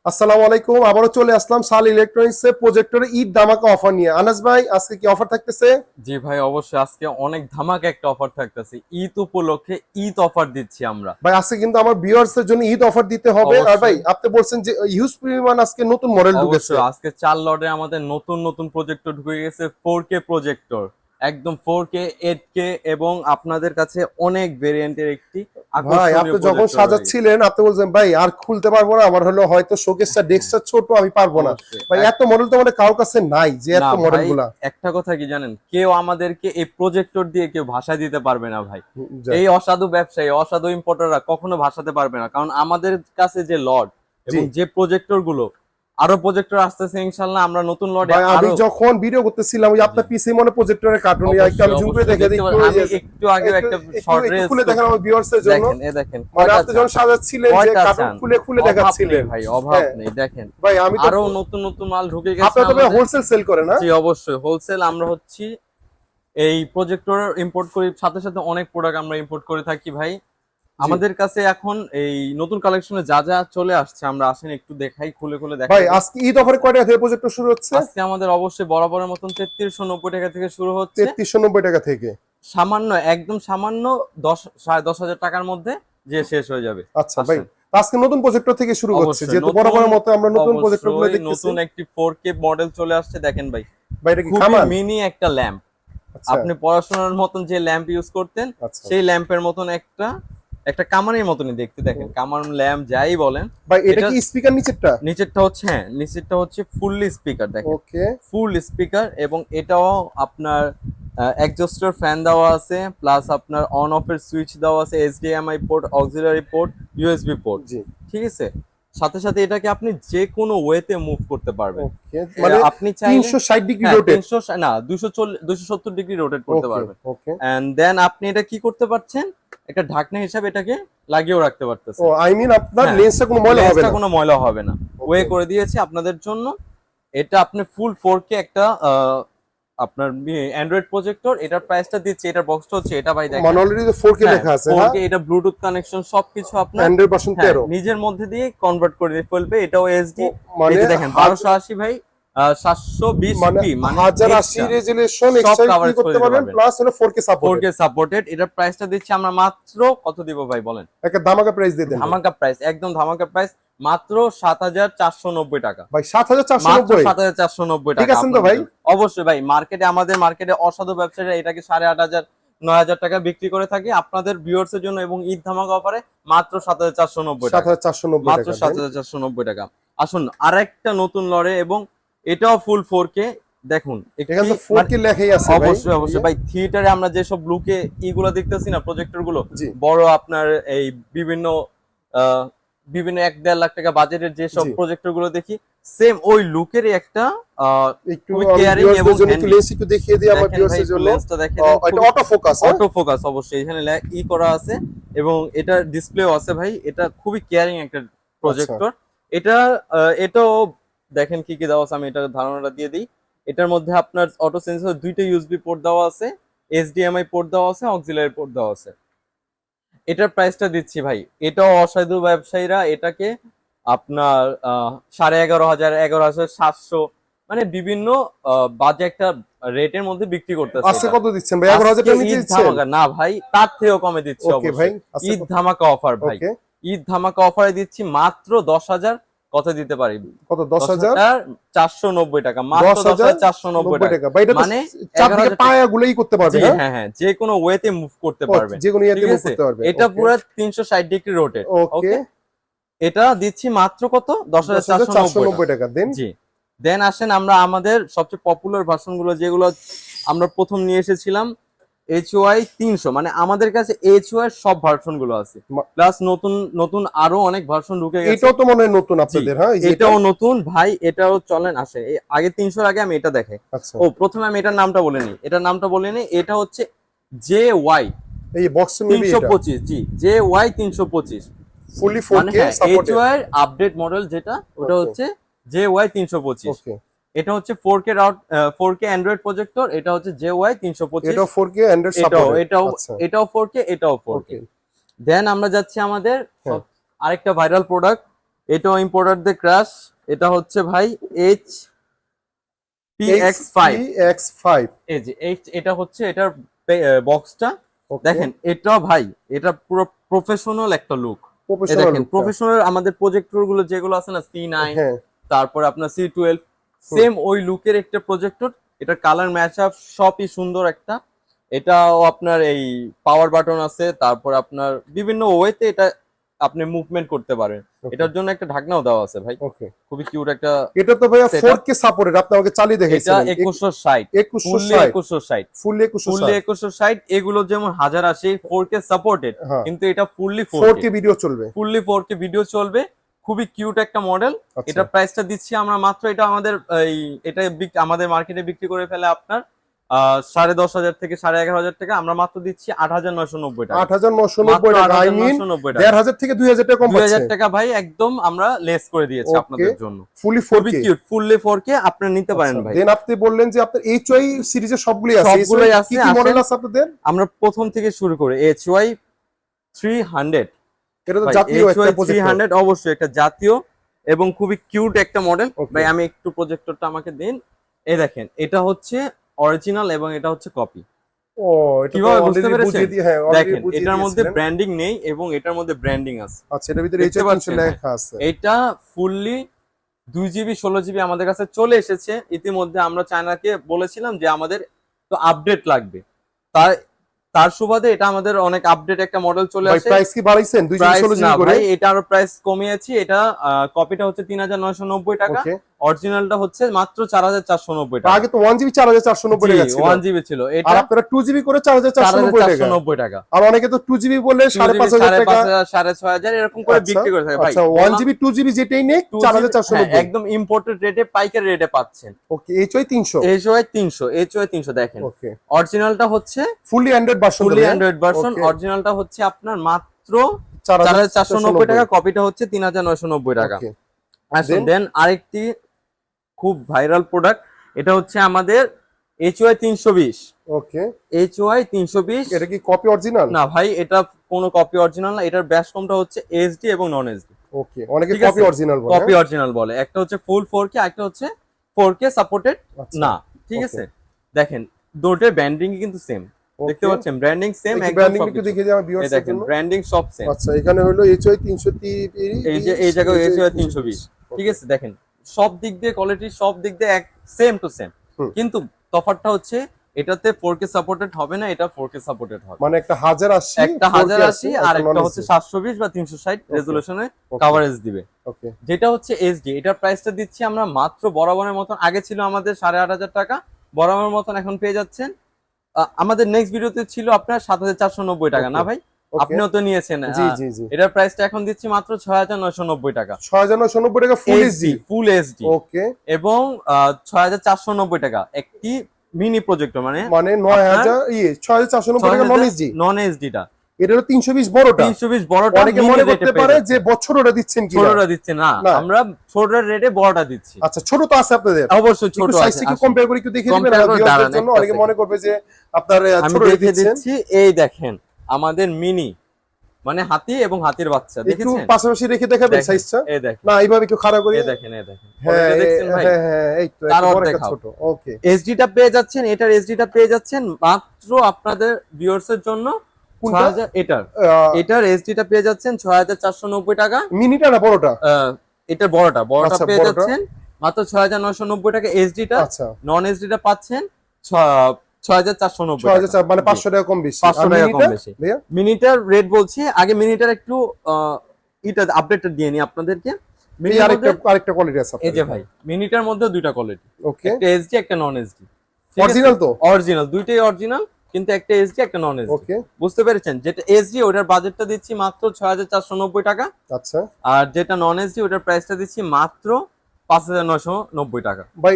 আসসালামু আলাইকুম, আবারও চলে আসলাম সাল ইলেকট্রনিক্স এর প্রজেক্টরে ঈদ ধামাকা অফার নিয়ে। আনাস ভাই, আজকে কি অফার থাকতেছে? জি ভাই, অবশ্যই আজকে অনেক ধামাকা একটা অফার থাকতেছে। ঈদ উপলক্ষে ঈদ অফার দিচ্ছি আমরা। ভাই আজকে কিন্তু আমার ভিউয়ার্স এর জন্য ঈদ অফার দিতে হবে। আর ভাই অবশ্যই আপনি বলছেন যে হিউজ পরিমাণ আজকে নতুন মডেল ঢুকেছে। অবশ্যই আজকে 4 লটে আমাদের নতুন নতুন প্রজেক্টর ঢুকে গেছে, 4K প্রজেক্টর, একদম 4K 8K, এবং আপনাদের কাছে অনেক ভেরিয়েন্টের একটি ভাই আকর্ষণীয় আপনি যখন প্রজেক্টর রয়েছে। সাজাচ্ছিলেন আপনি বলছেন ভাই আর খুলতে পারবো না, আমার হলো হয়তো শোকেসটা ডেস্কটা ছোট, আমি পারবো না। অবশ্যই ভাই এত মডেল তো আমাদের কারোর কাছে নাই, যে না এত মডেল ভাই, গুলা। একটা কথা কি জানেন, কেউ আমাদেরকে এই প্রজেক্টর দিয়ে কেউ ভাষা দিতে পারবে না ভাই। যাক, এই অসাধু ব্যবসায়ী, অসাধু ইম্পোর্টাররা কখনো ভাষাতে পারবে না, কারণ আমাদের কাছে যে লট জি এবং যে প্রজেক্টর গুলো, আরো প্রজেক্টর আসতেছে ইনশাল্লাহ। আমরা নতুন লটে ভাই, আমি আরো যখন ভিডিও করতেছিলাম ওই আপনার পিসি মনে প্রজেক্টরের কার্টুন একটু অবশ্যই আমি জুম করে অবশ্যই দেখে দেখতে দিই একটু পারেন। আমি একটু আগে একটু একটা একটু শর্ট একটু রেস খুলে দেখেন আমার ভিউয়ার্স এর জন্য। দেখেন, দেখেন মানে কয়টা আপনি চান, যখন সাজাচ্ছিলেন যে কয়টা কার্টুন চান। খুলে খুলে অভাব নেই দেখাচ্ছিলেন। ভাই, অভাব হ্যাঁ নেই। দেখেন ভাই, আমি তো আরো নতুন নতুন মাল ঢুকে গেছে আপনারা তবে আমাদের। হোলসেল সেল করেন না? জি অবশ্যই হোলসেল আমরা হচ্ছি। এই প্রজেক্টর ইম্পোর্ট করি, সাথে সাথে অনেক প্রোডাক্ট আমরা ইম্পোর্ট করে থাকি ভাই। জি আমাদের কাছে এখন এই নতুন কালেকশনে যা যা চলে আসছে, আমরা আসেন একটু দেখাই, খুলে খুলে ভাই, দেখাই দিই। আজকে ঈদ অফারে কয় টাকা থেকে প্রজেক্টর শুরু হচ্ছে? আজকে আমাদের অবশ্যই বরাবরের মতন 3390 টাকা থেকে শুরু হচ্ছে। 3390 টাকা থেকে। সামান্য, একদম সামান্য 10,000 সাড়ে 10,000 টাকার মধ্যে যে শেষ হয়ে যাবে। আচ্ছা ভাই, আসেন আজকে নতুন প্রজেক্টর থেকে শুরু হচ্ছে, অবশ্যই যেহেতু নতুন, বরাবরের মতো আমরা নতুন প্রজেক্টর গুলো অবশ্যই দেখতেছি। নতুন একটি 4K মডেল চলে আসছে। দেখেন ভাই, ভাই এটা কি খুবই খামান? মিনি একটা ল্যাম্প। আচ্ছা আপনি পড়াশোনার মতন যে ল্যাম্প ইউজ করতেন, আচ্ছা সেই ল্যাম্পের মতন একটা, একটা কামানের মতনই দেখতে। দেখেন কামান ল্যাম্প যাই বলেন। ভাই, এটা এটা কি স্পিকার নিচেরটা? নিচেরটা হচ্ছে, হ্যাঁ নিচেরটা হচ্ছে ফুললি স্পিকার। দেখেন ওকে ফুল স্পিকার, এবং এটাও আপনার এক্সজস্টার ফ্যান দেওয়া আছে, প্লাস আপনার অন অফ এর সুইচ দেওয়া আছে, HDMI port, auxiliary port, USB port. জি ঠিক আছে, সাথে সাথে এটাকে আপনি যে কোনো ওয়েতে মুভ করতে পারবেন। ওকে, মানে আপনি চাইলে 360 ডিগ্রি হ্যাঁ রোটেট। 300 না 270 ডিগ্রি রোটেট করতে ওকে পারবেন। ওকে। এন্ড দেন আপনি এটা কি করতে পারছেন, একটা ঢাকনা হিসাবে এটাকে লাগিয়েও রাখতে ও পারতেছেন। আই মিন আপনার হ্যাঁ, লেন্সটা কোনো ময়লা হবে লেন্সটা না। কোনো ময়লা হবে না, ওয়ে ওকে। করে দিয়েছি আপনাদের জন্য। এটা আপনি ফুল 4K একটা আপনার অ্যান্ড্রয়েড প্রজেক্টর। এটার প্রাইসটা দিচ্ছি, এটার বক্সটা হচ্ছে এটা ভাই, দেখেন। মানে অলরেডি 4K হ্যাঁ লেখা আছে, হ্যাঁ। 4K, এটা ব্লুটুথ কানেকশন সবকিছু আপনার, অ্যান্ড্রয়েড ভার্সন হ্যাঁ 13। নিজের মধ্যে দিয়ে কনভার্ট করে দিয়ে ফেলবে। এটাও এসডি। মানে এই যে দেখেন 1280 ভাই, 720 মানে পি, মানে 1080 extra রেজুলেশন সব এক্সট্রা কি কভারেজ করে করতে দিতে পারবেন, পারবেন। প্লাস হলো 4K সাপোর্ট। 4K supported. এটার প্রাইসটা দিচ্ছি আমরা মাত্র কত দিব ভাই বলেন? একটা ধামাকা প্রাইস দিয়ে দেন ভাই। ধামাকা প্রাইস, একদম ধামাকা প্রাইস, মাত্র 7490 টাকা। ভাই মাত্র 7490। 7490 ঠিক টাকা আছেন তো আপনাদের ভাই? জন্য। অবশ্যই ভাই, মার্কেটে, আমাদের মার্কেটে অসাধু ব্যবসায়ীরা এটাকে 8,500 9,000 টাকা বিক্রি করে থাকে। আপনাদের ভিউয়ার্স এর জন্য এবং ঈদ ধামাকা অফারে মাত্র 7490 টাকা। 7490 মাত্র টাকা দেন। 7490 টাকা। আসুন আরেকটা নতুন লড়ে, এবং এটাও ফুল 4K। দেখুন এখানে তো 4K লেখাই আছে ভাই। অবশ্যই অবশ্যই ভাই, থিয়েটারে আমরা যেসব ব্লুকে ইগুলো দেখতেছি না, প্রজেক্টর গুলো জি বড়, আপনার এই বিভিন্ন আহ, বিভিন্ন 1-1.5 লাখ টাকা বাজেটের যেসব জি। প্রজেক্টর গুলো দেখি, সেম ওই লুকেরই একটা একটু খুবই আমি কেয়ারিং এবং ভিউয়ার্সদের জন্য একটু হ্যান্ডি। লেন্স একটু দেখিয়ে দিই আমার দেখেন ভাই, ভিউয়ার্সদের একটু জন্য। লেন্সটা দেখে দেন। এটা অটো ফোকাস, হ্যাঁ। অটো ফোকাস, অবশ্যই এখানে করা আছে, এবং এটা ডিসপ্লেও আছে ভাই। এটা খুবই কেয়ারিং একটা আচ্ছা প্রজেক্টর। এটা এটাও দেখেন কি কি দেওয়া আছে, আমি এটার ধারণাটা দিয়ে দিই। এটার মধ্যে আপনার অটো সেন্সর, দুইটা ইউএসবি পোর্ট দেওয়া আছে, এইচডিএমআই পোর্ট দেওয়া আছে, অক্সিলারি পোর্ট দেওয়া আছে। এটার প্রাইসটা দিচ্ছি ভাই, এটাও অসাধু ব্যবসায়ীরা এটাকে আপনার 11,500 11,700, মানে বিভিন্ন বাজে একটা রেটের মধ্যে বিক্রি করতেছে। আজকে এটা কত দিচ্ছেন ভাই? 11,000 আজকে টাকা নিচে ঈদ দিচ্ছেন? ধামাকা না ভাই, তার থেকেও কমে দিচ্ছি ওকে ভাই, অবশ্যই। আজকে ঈদ ধামাকা অফার ভাই, ওকে। ঈদ ধামাকা অফারে দিচ্ছি মাত্র 10,000। কত দিতে পারি? কত? 10,000? 10,490 টাকা, মাত্র 10,490 10,490 টাকা। টাকা ভাই, এটা তো মানে চারদিকে 11,000। পায়াগুলোই করতে পারবে, জি হ্যাঁ। হ্যাঁ হ্যাঁ, যে কোনো ওয়েতে মুভ করতে পারবেন। যে কোনো ইয়াতে ঠিক মুভ আছে, করতে পারবে। এটা ওকে পুরো 360 ডিগ্রি রোটেট। ওকে। ওকে, এটা দিচ্ছি মাত্র কত? 10,490 টাকা। 10,490 টাকা দেন। জি, দেন আসেন আমরা আমাদের সবচেয়ে পপুলার ভার্সন গুলো, যেগুলো আমরা প্রথম নিয়ে এসেছিলাম, HY 300, মানে আমাদের কাছে HY এর সব ভার্সন গুলো আছে, প্লাস নতুন নতুন আরো অনেক ভার্সন ঢুকে গেছে। এটাও তো মনে হয় নতুন জি, আপনাদের, হ্যাঁ। এই যে এটাও নতুন ভাই, এটাও চলেন আসে আগে 300 আগে আমি এটা দেখাই। আচ্ছা, ও প্রথমে আমি এটার নামটা বলে নিই, এটার নামটা বলে নিই। এটা হচ্ছে JY এই বক্স মেবি এটা 325। জি, JY 325, ফুলি মানে 4K হ্যাঁ সাপোর্টেড। HY এর আপডেট মডেল যেটা, ওটা ওকে হচ্ছে JY 325। ওকে। এটা হচ্ছে 4K 4K অ্যান্ড্রয়েড প্রজেক্টর। এটা হচ্ছে JY 325। এটাও 4K অ্যান্ড্রয়েড এটাও সাপোর্টেড। এটাও আচ্ছা এটাও 4K, এটাও 4K। ওকে। দেন আমরা যাচ্ছি আমাদের হ্যাঁ। আরেকটা ভাইরাল প্রোডাক্ট, এটাও ইম্পোর্টারদের ক্রাশ। এটা হচ্ছে ভাই HPX5। HPX5 এই যে এটা হচ্ছে এটার বক্সটা ওকে দেখেন। এটা ভাই এটা পুরো প্রফেশনাল একটা লুক। এই প্রফেশনাল দেখেন প্রফেশনাল আমাদের প্রজেক্টর গুলো যেগুলো আছে না C9, হ্যাঁ তারপর আপনার C12, হুম। সেম ওই লুকের একটা প্রজেক্টর। এটার কালার ম্যাচ আপ সবই সুন্দর একটা। এটাও আপনার এই পাওয়ার বাটন আছে, তারপর আপনার বিভিন্ন ওয়েতে এটা আপনি মুভমেন্ট করতে পারেন। এটার জন্য একটা ঢাকনাও দেওয়া আছে ভাই, ওকে খুবই কিউট একটা এটা তো ভাইয়া সেটআপ। 4K সাপোর্টেড, আপনি আমাকে চালিয়ে এটা দেখাইছিলেন 2160, ফুললি 2160 2160, ফুললি ফুললি 2160 2160। এগুলো যেমন 1080 4K সাপোর্টেড, হ্যাঁ কিন্তু এটা ফুললি 4K ভিডিও চলবে ফুললি 4K ভিডিও চলবে। খুবই কিউট একটা মডেল। আচ্ছা এটা প্রাইসটা দিচ্ছি আমরা মাত্র, এটা আমাদের এই এটা আমাদের মার্কেটে বিক্রি করে ফেলে আপনার 10,500 থেকে 11,500 টাকা, আমরা মাত্র দিচ্ছি 8,990 টাকা। 8,990 টাকা, আই মিন 8,990 টাকা। 1,500 থেকে 2,000 টাকা কম 2000 পাচ্ছে টাকা ভাই একদম আমরা লেস করে দিয়েছি Okay. আপনাদের জন্য। ফুলি খুবই 4K। কিউট, ফুললি 4K আপনি নিতে পারেন ভাই। দেন আপনি বললেন যে আপনার HY সিরিজের সবগুলোই আছে, সবগুলোই HY আছে, কি কি মডেল আসেন। আছে আপনাদের? আমরা প্রথম থেকে শুরু করি HY 300। এটা তো ভাই জাতীয় একটা HY প্রজেক্টর 300 অবশ্যই একটা জাতীয় এবং খুবই কিউট একটা মডেল। Okay. ভাই আমি একটু প্রজেক্টরটা আমাকে দিন। এই দেখেন এটা হচ্ছে অরিজিনাল এবং এটা হচ্ছে কপি। ও এটা তো কিভাবে বুঝতে অলরেডি পেরেছেন? বুঝিয়ে দিয়ে, হ্যাঁ অলরেডি দেখেন বুঝিয়ে এটার মধ্যে দিয়েছিলেন। ব্র্যান্ডিং নেই এবং এটার মধ্যে ব্র্যান্ডিং আছে। আচ্ছা এটার ভিতরে দেখতে HY 300 পাচ্ছেন? লেখা আছে এটা ফুললি 2GB 16GB আমাদের কাছে চলে এসেছে ইতিমধ্যে। আমরা চায়নাকে বলেছিলাম যে আমাদের তো আপডেট লাগবে, তার তার সুবাদে এটা আমাদের অনেক আপডেট একটা মডেল চলে ভাই আসে। প্রাইস কি বাড়াইছেন 2 জিবি প্রাইস 16 না জিবি করে? ভাই, এটা আরো প্রাইস কমিয়েছি। এটা কপিটা হচ্ছে 3,990 টাকা, ওকে অরিজিনালটা হচ্ছে মাত্র 4,490 টাকা। আগে তো 1 জিবি 4,490 টাকা ছিল, 1GB ছিল, আর এটা আপনারা 2 জিবি করে 4,490 টাকা। 4,490 টাকা। আর অনেকে তো 2 জিবি বলে 5,500 টাকা। 5,500 6,500 এরকম করে আচ্ছা বিক্রি করে থাকে ভাই। আচ্ছা 1 জিবি 2 জিবি যেটাই নেই 4,490। একদম ইম্পোর্টেড রেটে পাইকারি রেটে পাচ্ছেন। ওকে HY 300 HY 300 দেখেন। ওকে অরিজিনালটা হচ্ছে ফুলি অ্যান্ড্রয়েড ভার্সন, ফুলি অ্যান্ড্রয়েড ভার্সন। Okay. অরিজিনালটা হচ্ছে আপনার মাত্র 4,490 টাকা, কপিটা হচ্ছে 3,990 টাকা। ওকে আসুন Then? দেন আরেকটি খুব ভাইরাল প্রোডাক্ট, এটা হচ্ছে আমাদের HY 320। ওকে HY 320 এটা কি কপি অরিজিনাল? না ভাই, এটা কোনো কপি অরিজিনাল না। এটার ব্যাস কমটা হচ্ছে SD এবং নন SD। ওকে অনেকে ঠিক কপি আছে? অরিজিনাল বলে, কপি অরিজিনাল বলে। একটা হচ্ছে ফুল 4K, একটা হচ্ছে 4K সাপোর্টেড আচ্ছা। না। ঠিক Okay. আছে, দেখেন দুটোর ব্র্যান্ডিং কিন্তু সেম। দেখতে Okay. পাচ্ছেন ব্র্যান্ডিং সেম একটু একদম ব্র্যান্ডিং একটু সবকিছু। দেখে দিই আমার এই ভিউয়ার্সের দেখেন জন্য। ব্র্যান্ডিং সব সেম। আচ্ছা এখানে হলো HY 330, এই যে এই জায়গায় HY 320। ঠিক আছে, দেখেন সব দিক দিয়ে কোয়ালিটি, সব দিক দিয়ে এক সেম টু সেম। হুম। কিন্তু তফাৎটা হচ্ছে এটাতে 4K সাপোর্টেড হবে না, এটা 4K সাপোর্টেড হবে। মানে একটা 1080 একটা 4K 1080 আছে, আর একটা একটা non-HD হচ্ছে 720 বা 360 রেজুলেশনে Okay. কভারেজ দিবে। ওকে যেটা হচ্ছে SD, এটার প্রাইসটা দিচ্ছি আমরা মাত্র বরাবরের মতন। আগে ছিল আমাদের 8,500 টাকা, বরাবরের মতন এখন পেয়ে যাচ্ছেন। আমাদের নেক্সট ভিডিওতে ছিল আপনার 7,490 টাকা না Okay. ভাই? Okay. আপনিও তো নিয়েছেন। জি জি জি এটার প্রাইসটা এখন দিচ্ছি মাত্র 6,990 টাকা। 6,990 টাকা ফুল এইচডি। ফুল SD ওকে এবং 6,490 টাকা একটি মিনি প্রজেক্টর, মানে মানে 9,000 6,490 টাকা নন এইচডি। নন এসডিটা এটা হলো 320 বড়টা। 320 বড়টা অনেকে mini মনে rate এ করতে পেয়ে পারে যাচ্ছে। যে বছর ওটা দিচ্ছেন কি ছোটটা দিচ্ছে না, না। আমরা ছোটটার রেটে বড়টা দিচ্ছি। আচ্ছা ছোট তো আছে আপনাদের, অবশ্যই ছোট একটু আছে। সাইজটা একটু আসুন। কম্পেয়ার করে একটু দেখিয়ে দিবেন Compare করে ভিউয়ারদের দাঁড়ান জন্য। একটা অনেকে second। মনে করবে যে আপনার আমি ছোট দেখে দিচ্ছেন। দিচ্ছি। এই দেখেন আমাদের মিনি, মানে হাতি এবং হাতির বাচ্চা, একটু দেখেছেন? পাশাপাশি রেখে দেখাবেন দেখেন, সাইজটা। এই দেখেন, না এইভাবে একটু খাড়া করে, এই দেখেন, এই দেখেন। হ্যাঁ Quality দেখছেন ভাই? হ্যাঁ হ্যাঁ এই তো তার একটা বড় অর্ধেক একটা হাফ। ছোট। ওকে এসডিটা পেয়ে যাচ্ছেন, এটার এসডিটা পেয়ে যাচ্ছেন মাত্র আপনাদের ভিউয়ার্স এর জন্য কোনটা? 6,000। এটার এসডিটা পেয়ে যাচ্ছেন 6,490 টাকা। মিনিটা না বড়টা? এটার বড়টা আচ্ছা, পেয়ে বড়টা। যাচ্ছেন মাত্র 6,990 টাকা। এসডিটা আচ্ছা নন এসডিটা পাচ্ছেন 6,490 টাকা। 6,000 মানে 500 টাকা কম বেশি। 500 আর টাকা কম মিনিটা বেশি। ভাইয়া? মিনিটার রেট বলছি, আগে মিনিটার একটু আপডেটটা দিয়ে নি আপনাদেরকে। এই মিনিটার আরেকটা কোয়ালিটি আছে এই যে ভাই, মিনিটার মধ্যে দুইটা কোয়ালিটি, ওকে একটা এসডি একটা নন এসডি। অরিজিনাল তো? অরিজিনাল, দুইটাই অরিজিনাল, কিন্তু একটা এসডি একটা নন এসডি। ওকে বুঝতে পেরেছেন? যেটা এসডি ওটার বাজেটটা দিচ্ছি মাত্র 6,490 টাকা, আচ্ছা আর যেটা নন এসডি ওটার প্রাইসটা দিচ্ছি মাত্র 5,990 টাকা। ভাই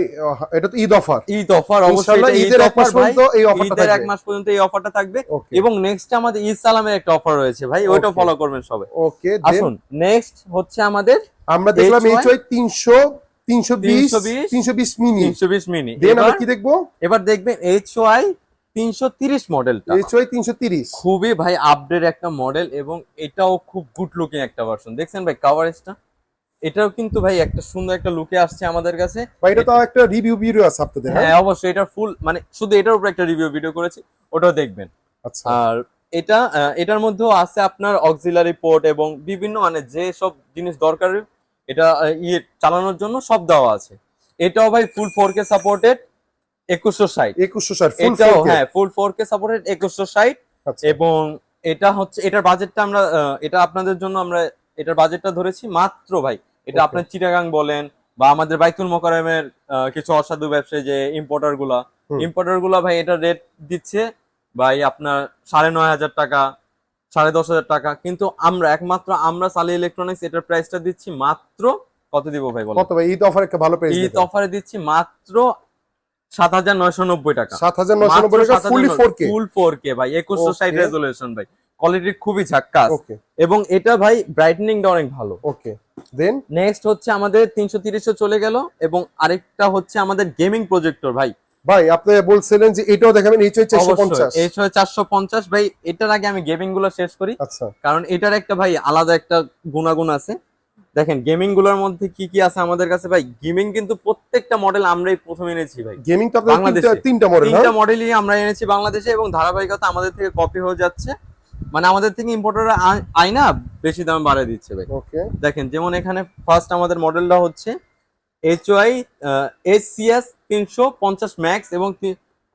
এটা তো ঈদ অফার। ঈদ অফার, অবশ্যই ইনশাআল্লাহ এটা ঈদ ঈদের এক মাস অফার ভাই। পর্যন্ত এই অফারটা ঈদের এক থাকবে। মাস পর্যন্ত এই অফারটা থাকবে। ওকে এবং নেক্সট আমাদের ঈদ সালামের একটা অফার রয়েছে ভাই, ওইটা Okay. ফলো করবেন সবাই। ওকে আসুন নেক্সট হচ্ছে আমাদের আমরা দেখলাম HY HY 300 320 মিনি। 320 মিনি। দেন আমরা কি দেখবো? এবার দেখবেন HY 330 মডেলটা। HY 330 খুবই ভাই আপডেট একটা মডেল এবং এটাও খুব গুড লুকিং একটা ভার্সন। দেখছেন ভাই কভারেজটা? এটাও কিন্তু ভাই একটা সুন্দর একটা লুকে আসছে আমাদের কাছে। ভাই এটা তো একটা রিভিউ ভিডিও আছে আপনাদের, হ্যাঁ? হ্যাঁ অবশ্যই, এটা ফুল মানে শুধু এটার উপর একটা রিভিউ ভিডিও করেছি, ওটাও দেখবেন। আচ্ছা আর এটার মধ্যেও আছে আপনার অক্সিলারি পোর্ট এবং বিভিন্ন মানে যে সব জিনিস দরকার এটা চালানোর জন্য সব দেওয়া আছে। এটাও ভাই ফুল 4K সাপোর্টেড 2160। 2160 ফুল এটাও 4K। হ্যাঁ ফুল 4K সাপোর্টেড 2160। আচ্ছা এবং এটা হচ্ছে এটার বাজেটটা আমরা এটা আপনাদের জন্য আমরা এটার বাজেটটা ধরেছি মাত্র ভাই, এটা Okay. আপনার চিটাগাং বলেন বা আমাদের বাইতুল মোকাররমের কিছু অসাধু ব্যবসায়ী যে হুম। ইম্পোর্টার গুলা ভাই এটা রেট দিচ্ছে ভাই আপনার 9,500 টাকা, 10,500 টাকা, কিন্তু আমরা একমাত্র আমরা সালি ইলেকট্রনিক্স এটার প্রাইসটা দিচ্ছি মাত্র কত দিব ভাই বলেন? কত ভাই ঈদ অফার একটা ভালো প্রাইস ঈদ অফারে দিচ্ছি মাত্র 7,990 টাকা। 7,990 টাকা ফুলি 4K। ফুল 4K ভাই 2160 Okay. রেজোলিউশন ভাই, কোয়ালিটি খুবই ঝাক্কাস। ওকে এবং এটা ভাই ব্রাইটনিংটা অনেক ভালো। ওকে দেন নেক্সট হচ্ছে আমাদের 330 চলে গেল এবং আরেকটা হচ্ছে আমাদের গেমিং প্রজেক্টর ভাই। ভাই আপনি বলছিলেন যে এটাও দেখাবেন এইচ অবশ্যই 450। এই 450 ভাই। এটার আগে আমি গেমিং গুলো শেষ করি, আচ্ছা কারণ এটার একটা ভাই আলাদা একটা গুণাগুণ আছে। দেখেন গেমিং গুলোর মধ্যে কি কি আছে আমাদের কাছে ভাই। গেমিং কিন্তু প্রত্যেকটা মডেল আমরাই প্রথম এনেছি ভাই গেমিং তো আপনাদের বাংলাদেশে। তিনটা মডেল, হ্যাঁ? তিনটা মডেলই আমরা এনেছি বাংলাদেশে এবং ধারাবাহিকতা আমাদের থেকে কপি হয়ে যাচ্ছে, মানে আমাদের থেকে ইম্পোর্টাররা আইনা বেশি দাম বাড়িয়ে দিচ্ছে ভাই। ওকে দেখেন যেমন এখানে ফার্স্ট আমাদের মডেলটা হচ্ছে HY HCS 350 ম্যাক্স এবং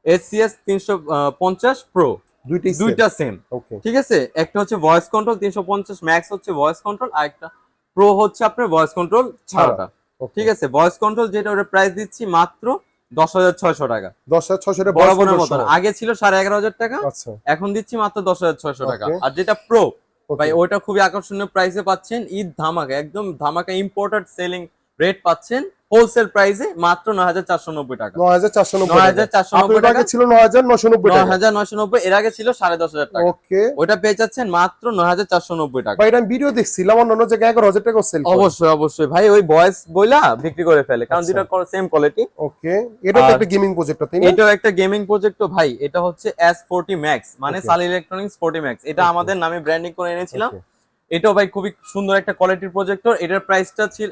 HCS 350 প্রো, দুইটাই দুইটা সেম। ওকে ঠিক আছে, একটা হচ্ছে ভয়েস কন্ট্রোল 350 ম্যাক্স হচ্ছে ভয়েস কন্ট্রোল, আর একটা প্রো হচ্ছে আপনার ভয়েস কন্ট্রোল ছাড়াটা। ঠিক আছে, ভয়েস কন্ট্রোল যেটা ওটা প্রাইস দিচ্ছি মাত্র 10,600 টাকা, 10,600 টাকা বরাবরের মতন। আগে ছিল 11,500 টাকা, আচ্ছা এখন দিচ্ছি মাত্র 10,600 টাকা। Okay. আর যেটা প্রো ভাই ওকে ওইটা খুবই আকর্ষণীয় প্রাইসে পাচ্ছেন, ঈদ ধামাকা একদম ধামাকা ইম্পোর্টেড সেলিং রেট পাচ্ছেন হোলসেল প্রাইসে মাত্র 9,490 টাকা। 9,490 টাকা। 9,490 আপনার টাকা আগে ছিল 9,990 টাকা। 9,990, এর আগে ছিল 10,500 টাকা। ওকে ওইটা পেয়ে যাচ্ছেন মাত্র 9,490 টাকা। ভাই এটা আমি ভিডিও দেখছিলাম অন্যান্য জায়গায় 11,000 টাকা সেল করে। অবশ্যই অবশ্যই ভাই, ওই ভয়েস বইলা বিক্রি করে ফেলে, কারণ আচ্ছা। দুটো সেম কোয়ালিটি। ওকে এটা তো আর একটা গেমিং প্রজেক্টর তাই না? এটাও একটা গেমিং প্রজেক্ট ভাই, এটা হচ্ছে S40 ম্যাক্স মানে Okay. সালি ইলেকট্রনিক্স 40 ম্যাক্স, এটা Okay. আমাদের নামে ব্র্যান্ডিং করে এনেছিলাম। Okay. এটাও ভাই খুবই সুন্দর একটা কোয়ালিটির প্রজেক্টর। এটার প্রাইসটা ছিল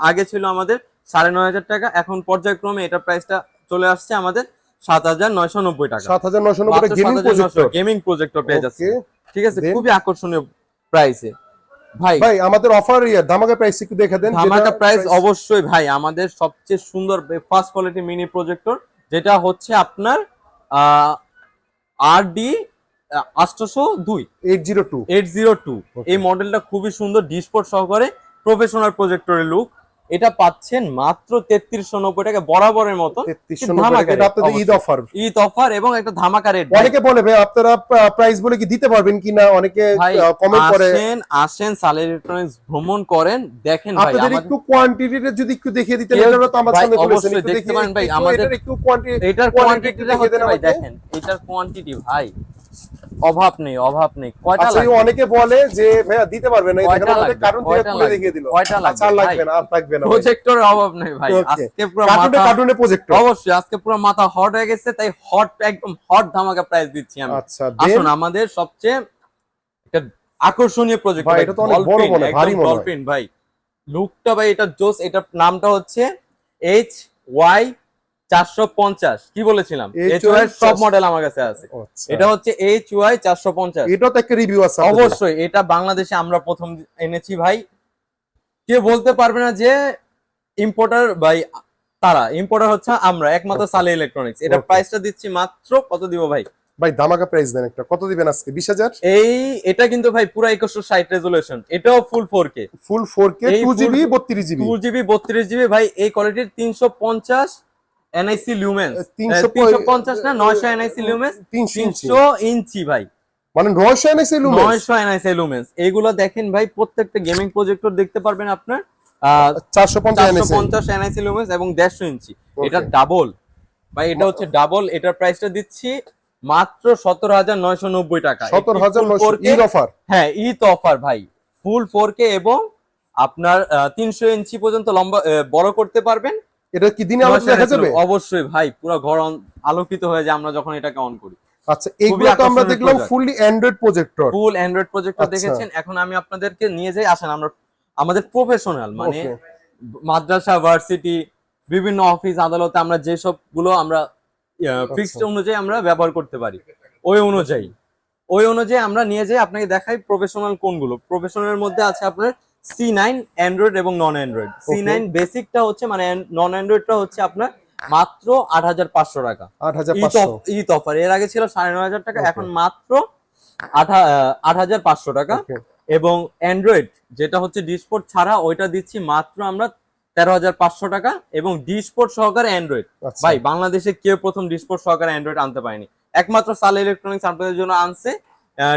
আগে ছিল আমাদের 9,500 টাকা, এখন পর্যায়ক্রমে এটার প্রাইসটা চলে আসছে আমাদের 7,990 টাকা। 7,990 টাকা গেমিং প্রজেক্টর। গেমিং প্রজেক্টর পেয়ে যাচ্ছে, ওকে ঠিক আছে, Then? খুবই আকর্ষণীয় প্রাইসে ভাই। ভাই আমাদের অফার ধামাকা প্রাইস একটু দেখে দেন। ধামাকা যেটা প্রাইস অবশ্যই ভাই, আমাদের সবচেয়ে সুন্দর ফার্স্ট কোয়ালিটি মিনি প্রজেক্টর যেটা হচ্ছে আপনার RD 802 802 802। Okay. এই মডেলটা খুবই সুন্দর ডিসপোর্ট সহকারে প্রফেশনাল প্রজেক্টরের লুক। এটা পাচ্ছেন মাত্র 3,390 টাকা বরাবরের মতো 3,390 টাকা। এটা আপনাদের ঈদ অফার। ঈদ অফার এবং একটা ধামাকা রেট। অনেকে বলে ভাই আপনারা প্রাইস বলে কি দিতে পারবেন কিনা, অনেকে ভাই কমেন্ট করে। আসেন সালি ইলেকট্রনিক্স ভ্রমণ করেন, দেখেন ভাই আপনাদের আমাদের একটু কোয়ান্টিটিটা যদি একটু দেখিয়ে দিতেন। কেউ- এটা তো আমার ভাই, সামনে তুলেছেন, অবশ্যই একটু দেখতে দেখিয়ে পারেন ভাই, একটু আমাদের এটার একটু কোয়ান্টিটি এটার quantity কোয়ান্টিটি একটু দেখিয়ে দেন ভাই আমাকে। দেখেন, এটার কোয়ান্টিটি ভাই অভাব নেই অভাব নেই। কয়টা আচ্ছা লাগবে? অনেকে বলে যে ভাইয়া দিতে পারবে না, কয়টা দেখেন আমাদের লাগবে? কার্টুন থেকে কয়টা তুলে লাগবে? দেখিয়ে দিল। কয়টা লাগবে? আচ্ছা আর লাগবে ভাই, না, আর লাগবে না ভাই। প্রজেক্টরের অভাব নেই ভাই। Okay. আজকে পুরো কার্টুনে মাথা কার্টুনে প্রজেক্টর। অবশ্যই আজকে পুরো মাথা হট হয়ে গেছে, তাই হট একদম হট ধামাকা প্রাইস দিচ্ছি আমি। আচ্ছা আসুন আমাদের সবচেয়ে একটা আকর্ষণীয় প্রজেক্ট ভাই, এটা তো অনেক বড় মনে হয়, ভারী মনে হয়। ডলফিন ভাই, লুকটা ভাই এটা জোস। এটার নামটা হচ্ছে HY 450। কি বলেছিলাম? HY সব মডেল আমার কাছে আছে। আচ্ছা। এটা হচ্ছে HY 450। এটাও তো একটা রিভিউ আছে আপনাদের। অবশ্যই এটা বাংলাদেশে আমরা প্রথম এনেছি ভাই, কেউ বলতে পারবে না যে ইম্পোর্টার ভাই। তারা ইম্পোর্টার হচ্ছে আমরা একমাত্র সালি ইলেকট্রনিক্স। এটা Okay. প্রাইসটা দিচ্ছি মাত্র কত দিব ভাই? ভাই ধামাকা প্রাইস দেন একটা, কত দিবেন আজকে? 20,000 এটা কিন্তু ভাই পুরো 2160 রেজোলিউশন, এটাও ফুল 4K ফুল 4K এই 2GB full- 32GB 2GB 32GB ভাই। এই কোয়ালিটির 350 NIC লুমেন্স, 350 না 900 NIC লুমেন্স, 300 ইঞ্চি 300 ইঞ্চি ভাই, মানে 900 এনএসএ লুমেন্স 900 NIC লুমেন্স। এইগুলো দেখেন ভাই, প্রত্যেকটা গেমিং প্রজেক্টর দেখতে পারবেন আপনার 450 এনএসএ 450 NIC লুমেন্স এবং 150 ইঞ্চি। Okay. এটা ডাবল ভাই, এটা হচ্ছে ডাবল। এটার প্রাইসটা দিচ্ছি মাত্র 17,990 টাকা। 17,900 ঈদ অফার। হ্যাঁ ঈদ অফার ভাই, ফুল 4K এবং আপনার 300 ইঞ্চি পর্যন্ত লম্বা বড় করতে পারবেন। এটা কি দিনে আলো দেখা যাবে? অবশ্যই ভাই, পুরো ঘর আলোকিত হয়ে যায় আমরা যখন এটাকে অন করি। আচ্ছা এইগুলো তো আমরা দেখলাম ফুললি অ্যান্ড্রয়েড প্রজেক্টর। ফুল অ্যান্ড্রয়েড প্রজেক্টর আচ্ছা। দেখেছেন, এখন আমি আপনাদেরকে নিয়ে যাই, আসেন আমরা আমাদের প্রফেশনাল, মানে ওকে মাদ্রাসা, ভার্সিটি, বিভিন্ন অফিস আদালতে আমরা যেসব গুলো আমরা ফিক্সড অনুযায়ী আমরা ব্যবহার করতে পারি, ওই অনুযায়ী আমরা নিয়ে যাই। আপনাকে দেখাই প্রফেশনাল কোনগুলো। প্রফেশনালের মধ্যে আছে আপনার C9 অ্যান্ড্রয়েড এবং নন অ্যান্ড্রয়েড। C9 বেসিকটা হচ্ছে মানে নন অ্যান্ড্রয়েডটা হচ্ছে আপনার মাত্র 8,500 টাকা 8,500 ঈদ অফার। এর আগে ছিল 9,500 টাকা, এখন মাত্র 8,500 টাকা। ওকে এবং অ্যান্ড্রয়েড যেটা হচ্ছে ডিসপোর্ট ছাড়া ওইটা দিচ্ছি মাত্র আমরা 13,500 টাকা, এবং ডিসপোর্ট সহকারে অ্যান্ড্রয়েড। আচ্ছা ভাই বাংলাদেশে কেউ প্রথম ডিসপোর্ট সহকারে অ্যান্ড্রয়েড আনতে পারেনি, একমাত্র সালে ইলেকট্রনিক্স আপনাদের জন্য আনছে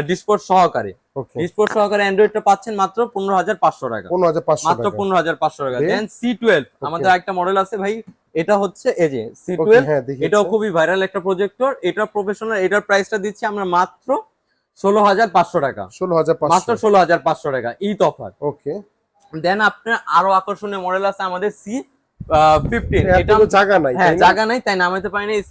ডিসপোর্ট সহকারে। ওকে ডিসপোর্ট সহকারে অ্যান্ড্রয়েডটা পাচ্ছেন মাত্র 15,500 টাকা, 15,500 মাত্র টাকা 15,500 টাকা। বেশ। দেন C12 আমাদের একটা মডেল আছে ভাই, এটা হচ্ছে এই যে ওকে C12, হ্যাঁ দেখি এটাও খুবই ভাইরাল একটা প্রজেক্টর। এটা প্রফেশনাল, এটার প্রাইসটা দিচ্ছি আমরা মাত্র 16,500 টাকা, 16,500 মাত্র 16,500 টাকা ঈদ অফার। ওকে দেন আপনার আরো আকর্ষণীয় মডেল আছে আমাদের C15, এটা তো জায়গা নাই হ্যাঁ তাই না? জায়গা নাই তাই নামাইতে পারিনি। এই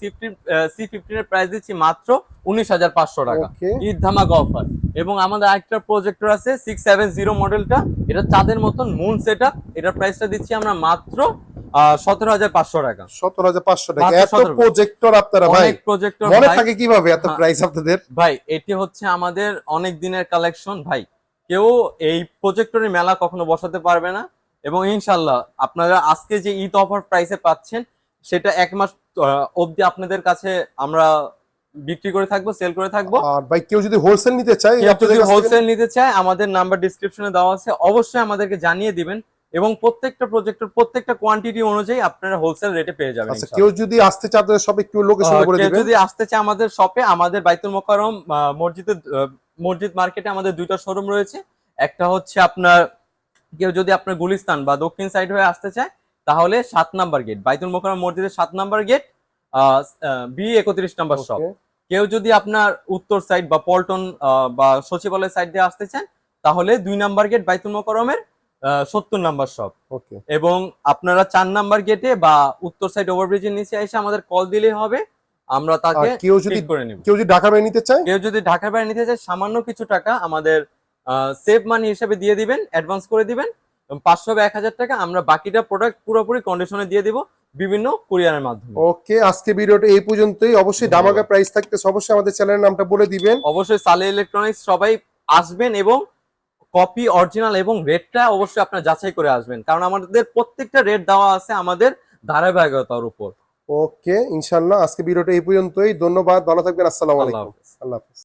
C15 এর প্রাইস দিচ্ছি মাত্র 19,500 টাকা, Okay. ঈদ ধামাকা অফার। এবং আমাদের আরেকটা প্রজেক্টর আছে 670 মডেলটা, এটা চাঁদের মতন মুন সেটআপ। এটার প্রাইসটা দিচ্ছি আমরা মাত্র 17,500 টাকা, 17,500 টাকা। মাত্র এত 17,000 প্রজেক্টর আপনারা ভাই অনেক প্রজেক্টর মনে ভাই। থাকে কিভাবে এত হ্যাঁ। প্রাইস আপনাদের? ভাই এটি হচ্ছে আমাদের অনেক দিনের কালেকশন ভাই, কেউ এই প্রজেক্টরের মেলা কখনো বসাতে পারবে না। এবং ইনশাল্লাহ আপনারা আজকে যে ঈদ অফার প্রাইসে পাচ্ছেন সেটা এক মাস অবধি আপনাদের কাছে আমরা বিক্রি করে থাকবো, সেল করে থাকবো। আর ভাই কেউ যদি হোলসেল নিতে চায় কেউ আপনাদের যদি কাছ থেকে- হোলসেল নিতে চায় আমাদের নাম্বার ডিসক্রিপশনে দেওয়া আছে, অবশ্যই আমাদেরকে জানিয়ে দিবেন, এবং প্রত্যেকটা প্রজেক্টর প্রত্যেকটা কোয়ান্টিটি অনুযায়ী আপনারা হোলসেল রেটে পেয়ে যাবেন আচ্ছা ইনশাআল্লাহ। কেউ যদি আসতে চায় আপনাদের সব একটু লোকেশন বলে কেউ দিবেন। যদি আসতে চায় আমাদের শপে, আমাদের বাইতুল মোকাররম মসজিদ মার্কেটে আমাদের দুইটা শোরুম রয়েছে। একটা হচ্ছে আপনার, কেউ যদি আপনার গুলিস্তান বা দক্ষিণ সাইড হয়ে আসতে চায় তাহলে 7 নাম্বার গেট, বাইতুল মোকাররম মসজিদের 7 number gate, B31 number shop. Okay, কেউ যদি আপনার উত্তর সাইড বা পল্টন বা সচিবালয় সাইড দিয়ে আসতে চান তাহলে 2 নাম্বার গেট বাইতুল মোকাররমের 70 নাম্বার শপ। ওকে এবং আপনারা 4 নাম্বার গেটে বা উত্তর সাইড ওভারব্রিজের নিচে এসে আমাদের কল দিলেই হবে, আমরা তাকে আর কেউ যদি ঠিক করে নিব। কেউ যদি ঢাকা বাইরে নিতে চায় কেউ যদি ঢাকার বাইরে নিতে চায় সামান্য কিছু টাকা আমাদের সেভ মানি হিসেবে দিয়ে দিবেন, অ্যাডভান্স করে দিবেন 500 বা 1,000 টাকা, আমরা বাকিটা প্রোডাক্ট পুরোপুরি কন্ডিশনে দিয়ে দিব বিভিন্ন কুরিয়ারের মাধ্যমে। ওকে আজকে ভিডিওটা এই পর্যন্তই। অবশ্যই দামাকা প্রাইস থাকতেছে, অবশ্যই আমাদের চ্যানেলের নামটা বলে দিবেন। অবশ্যই সালে ইলেকট্রনিক্স সবাই আসবেন এবং কপি অরিজিনাল এবং রেটটা অবশ্যই আপনার যাচাই করে আসবেন, কারণ আমাদের প্রত্যেকটা রেট দেওয়া আছে আমাদের ধারাবাহিকতার উপর। ওকে ইনশাআল্লাহ আজকে ভিডিওটা এই পর্যন্তই। ধন্যবাদ, ভালো থাকবেন, আসসালামু আল্লাহ আলাইকুম, হাফেজ। আল্লাহ হাফেজ।